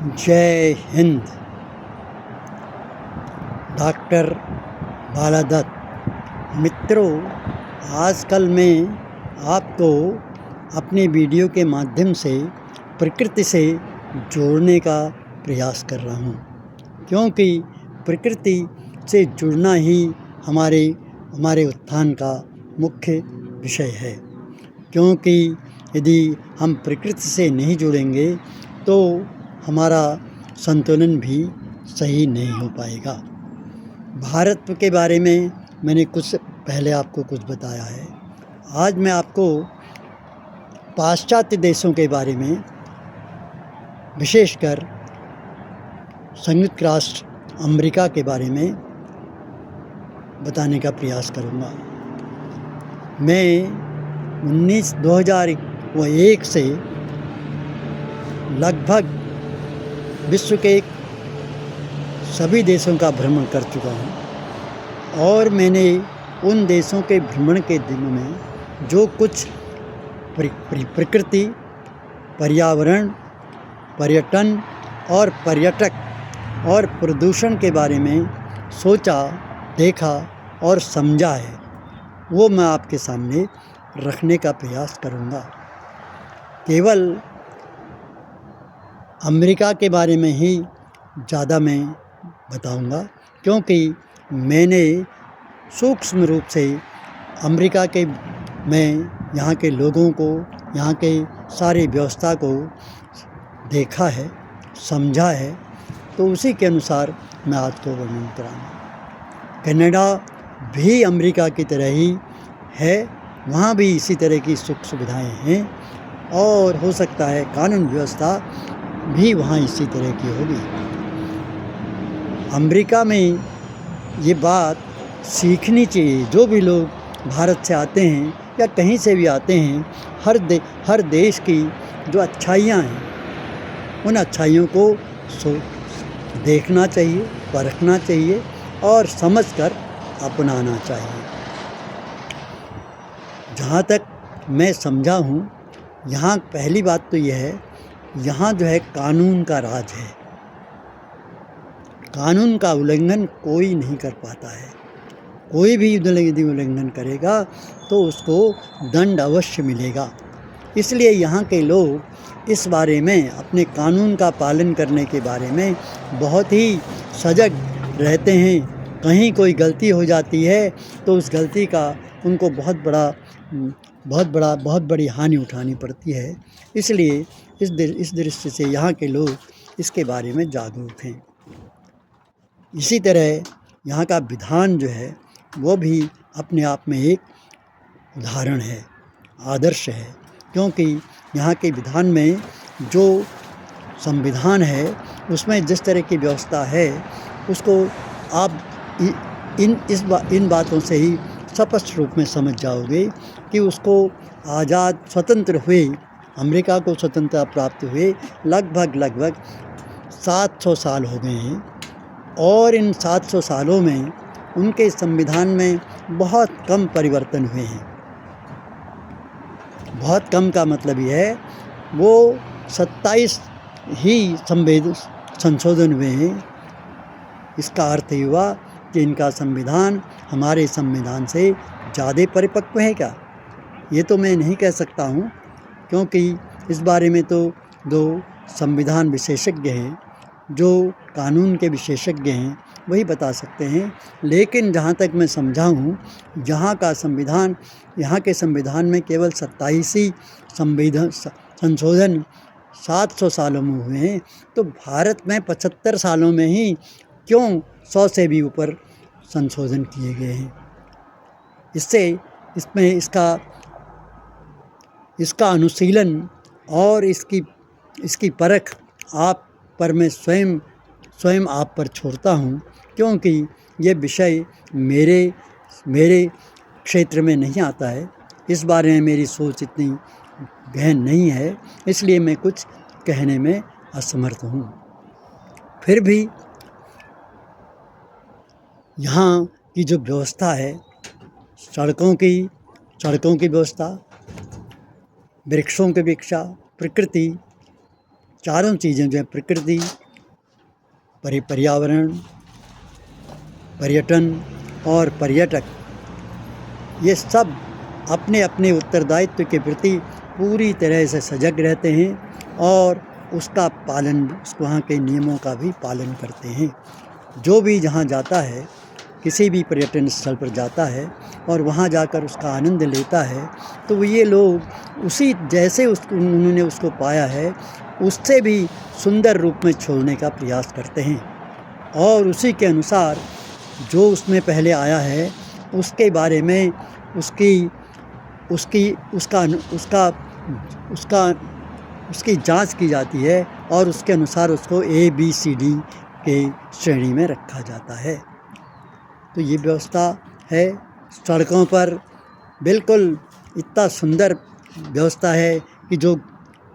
जय हिंद। डॉक्टर बालादत्त। मित्रों, आजकल मैं आपको अपने वीडियो के माध्यम से प्रकृति से जोड़ने का प्रयास कर रहा हूँ, क्योंकि प्रकृति से जुड़ना ही हमारे उत्थान का मुख्य विषय है। क्योंकि यदि हम प्रकृति से नहीं जुड़ेंगे तो हमारा संतुलन भी सही नहीं हो पाएगा। भारत के बारे में मैंने कुछ पहले आपको कुछ बताया है। आज मैं आपको पाश्चात्य देशों के बारे में, विशेषकर संयुक्त राष्ट्र अमेरिका के बारे में बताने का प्रयास करूँगा। मैं 2001 से लगभग विश्व के सभी देशों का भ्रमण कर चुका हूँ, और मैंने उन देशों के भ्रमण के दिनों में जो कुछ प्रकृति, पर्यावरण, पर्यटन और पर्यटक और प्रदूषण के बारे में सोचा, देखा और समझा है, वो मैं आपके सामने रखने का प्रयास करूँगा। केवल अमेरिका के बारे में ही ज़्यादा मैं बताऊंगा, क्योंकि मैंने सूक्ष्म रूप से अमेरिका के यहाँ के लोगों को, यहाँ के सारी व्यवस्था को देखा है, समझा है, तो उसी के अनुसार मैं आज को वर्णन कराऊंगा। कनाडा भी अमेरिका की तरह ही है, वहाँ भी इसी तरह की सुख सुविधाएं हैं, और हो सकता है कानून व्यवस्था भी वहाँ इसी तरह की होगी। अमेरिका में ये बात सीखनी चाहिए। जो भी लोग भारत से आते हैं या कहीं से भी आते हैं, हर देश की जो अच्छाइयाँ हैं, उन अच्छाइयों को देखना चाहिए, परखना चाहिए और समझकर अपनाना चाहिए। जहाँ तक मैं समझा हूँ, यहाँ पहली बात तो यह है, यहाँ जो है कानून का राज है। कानून का उल्लंघन कोई नहीं कर पाता है। कोई भी यदि उल्लंघन करेगा तो उसको दंड अवश्य मिलेगा। इसलिए यहाँ के लोग इस बारे में, अपने कानून का पालन करने के बारे में बहुत ही सजग रहते हैं। कहीं कोई गलती हो जाती है तो उस गलती का उनको बहुत बड़ी हानि उठानी पड़ती है। इसलिए इस दृष्टि से यहाँ के लोग इसके बारे में जागरूक हैं। इसी तरह यहाँ का विधान जो है वो भी अपने आप में एक उदाहरण है, आदर्श है। क्योंकि यहाँ के विधान में जो संविधान है, उसमें जिस तरह की व्यवस्था है, उसको आप इन बातों से ही स्पष्ट रूप में समझ जाओगे कि उसको आज़ाद स्वतंत्र हुए, अमेरिका को स्वतंत्रता प्राप्त हुए लगभग 700 साल हो गए हैं, और इन 700 सालों में उनके संविधान में बहुत कम परिवर्तन हुए हैं। बहुत कम का मतलब ये है, वो 27 ही संशोधन हुए हैं। इसका अर्थ ये हुआ कि इनका संविधान हमारे संविधान से ज़्यादा परिपक्व है क्या? ये तो मैं नहीं कह सकता हूँ, क्योंकि इस बारे में तो दो संविधान विशेषज्ञ हैं, जो कानून के विशेषज्ञ हैं, वही बता सकते हैं। लेकिन जहाँ तक मैं समझा हूँ, यहाँ के संविधान में केवल 27 ही संशोधन 700 सालों में हुए हैं। तो भारत में 75 सालों में ही क्यों 100 से भी ऊपर संशोधन किए गए हैं? इसका अनुशीलन और इसकी परख आप पर मैं स्वयं आप पर छोड़ता हूँ, क्योंकि ये विषय मेरे क्षेत्र में नहीं आता है। इस बारे में मेरी सोच इतनी गहन नहीं है, इसलिए मैं कुछ कहने में असमर्थ हूँ। फिर भी यहाँ की जो व्यवस्था है, सड़कों की व्यवस्था, वृक्षों की प्रकृति, चारों चीज़ें जो है प्रकृति, पर्यावरण, पर्यटन और पर्यटक, ये सब अपने अपने उत्तरदायित्व के प्रति पूरी तरह से सजग रहते हैं और उसका पालन, वहाँ के नियमों का भी पालन करते हैं। जो भी जहाँ जाता है, किसी भी पर्यटन स्थल पर जाता है और वहाँ जाकर उसका आनंद लेता है, तो ये लोग उसी जैसे उन्होंने उसको पाया है उससे भी सुंदर रूप में छोड़ने का प्रयास करते हैं और उसी के अनुसार जो उसमें पहले आया है उसके बारे में उसकी जांच की जाती है और उसके अनुसार उसको ABCD के श्रेणी में रखा जाता है। तो ये व्यवस्था है। सड़कों पर बिल्कुल इतना सुंदर व्यवस्था है कि जो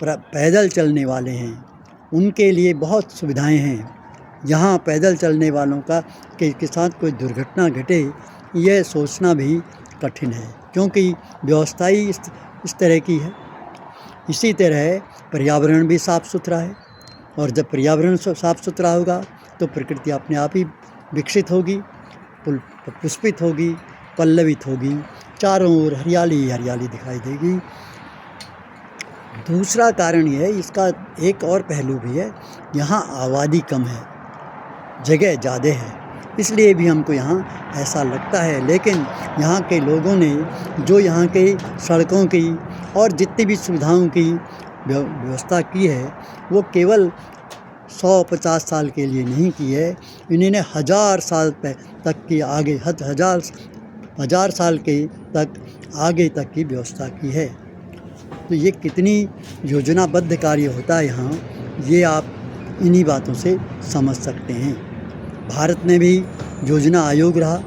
पैदल चलने वाले हैं उनके लिए बहुत सुविधाएं हैं। यहाँ पैदल चलने वालों का के साथ कोई दुर्घटना घटे यह सोचना भी कठिन है, क्योंकि व्यवस्था ही इस तरह की है। इसी तरह पर्यावरण भी साफ़ सुथरा है और जब पर्यावरण साफ़ सुथरा होगा तो प्रकृति अपने आप ही विकसित होगी, पुष्पित होगी, पल्लवित होगी, चारों ओर हरियाली हरियाली दिखाई देगी। दूसरा कारण यह है, इसका एक और पहलू भी है, यहाँ आबादी कम है, जगह ज़्यादा है, इसलिए भी हमको यहाँ ऐसा लगता है। लेकिन यहाँ के लोगों ने जो यहाँ के सड़कों की और जितनी भी सुविधाओं की व्यवस्था की है वो केवल 150 साल के लिए नहीं की है, इन्होंने 1000 साल तक की आगे हजार साल के तक आगे तक की व्यवस्था की है। तो ये कितनी योजनाबद्ध कार्य होता है यहाँ, ये आप इन्हीं बातों से समझ सकते हैं। भारत में भी योजना आयोग रहा,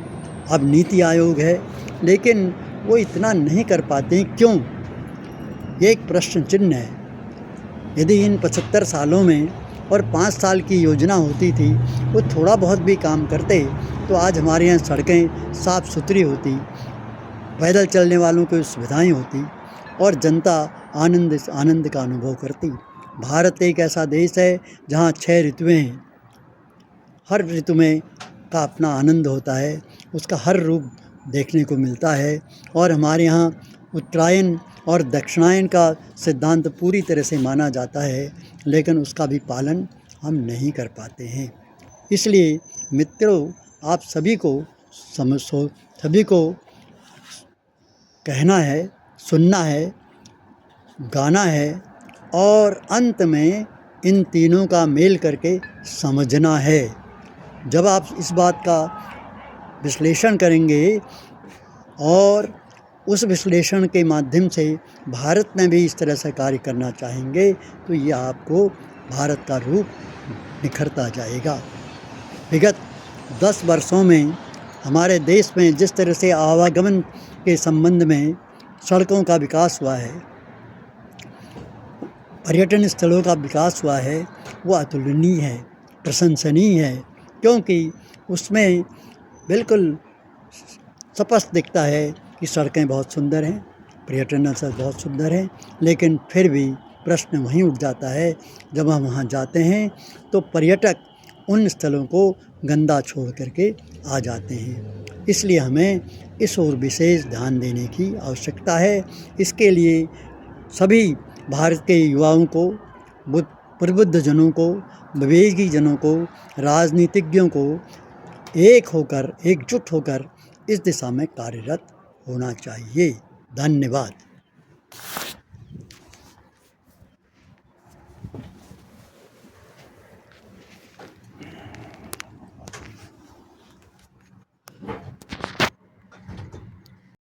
अब नीति आयोग है, लेकिन वो इतना नहीं कर पाते हैं। क्यों? ये एक प्रश्न चिन्ह है। यदि इन 75 सालों में और 5 साल की योजना होती थी, वो थोड़ा बहुत भी काम करते तो आज हमारे यहाँ सड़कें साफ़ सुथरी होती, पैदल चलने वालों को सुविधाएं होती और जनता आनंद का अनुभव करती। भारत एक ऐसा देश है जहाँ 6 ऋतुएँ हैं, हर ऋतु में का अपना आनंद होता है, उसका हर रूप देखने को मिलता है और हमारे यहाँ उत्तरायण और दक्षिणायन का सिद्धांत पूरी तरह से माना जाता है, लेकिन उसका भी पालन हम नहीं कर पाते हैं। इसलिए मित्रों, आप सभी को कहना है, सुनना है, गाना है और अंत में इन तीनों का मेल करके समझना है। जब आप इस बात का विश्लेषण करेंगे और उस विश्लेषण के माध्यम से भारत में भी इस तरह से कार्य करना चाहेंगे तो ये आपको भारत का रूप निखरता जाएगा। विगत 10 वर्षों में हमारे देश में जिस तरह से आवागमन के संबंध में सड़कों का विकास हुआ है, पर्यटन स्थलों का विकास हुआ है, वो अतुलनीय है, प्रशंसनीय है, क्योंकि उसमें बिल्कुल स्पष्ट दिखता है कि सड़कें बहुत सुंदर हैं, पर्यटन स्थल बहुत सुंदर हैं, लेकिन फिर भी प्रश्न वहीं उठ जाता है जब हम वहाँ जाते हैं तो पर्यटक उन स्थलों को गंदा छोड़ करके आ जाते हैं। इसलिए हमें इस ओर विशेष ध्यान देने की आवश्यकता है। इसके लिए सभी भारत के युवाओं को, प्रबुद्ध जनों को, विवेकी जनों को, राजनीतिज्ञों को एकजुट होकर इस दिशा में कार्यरत होना चाहिए। धन्यवाद।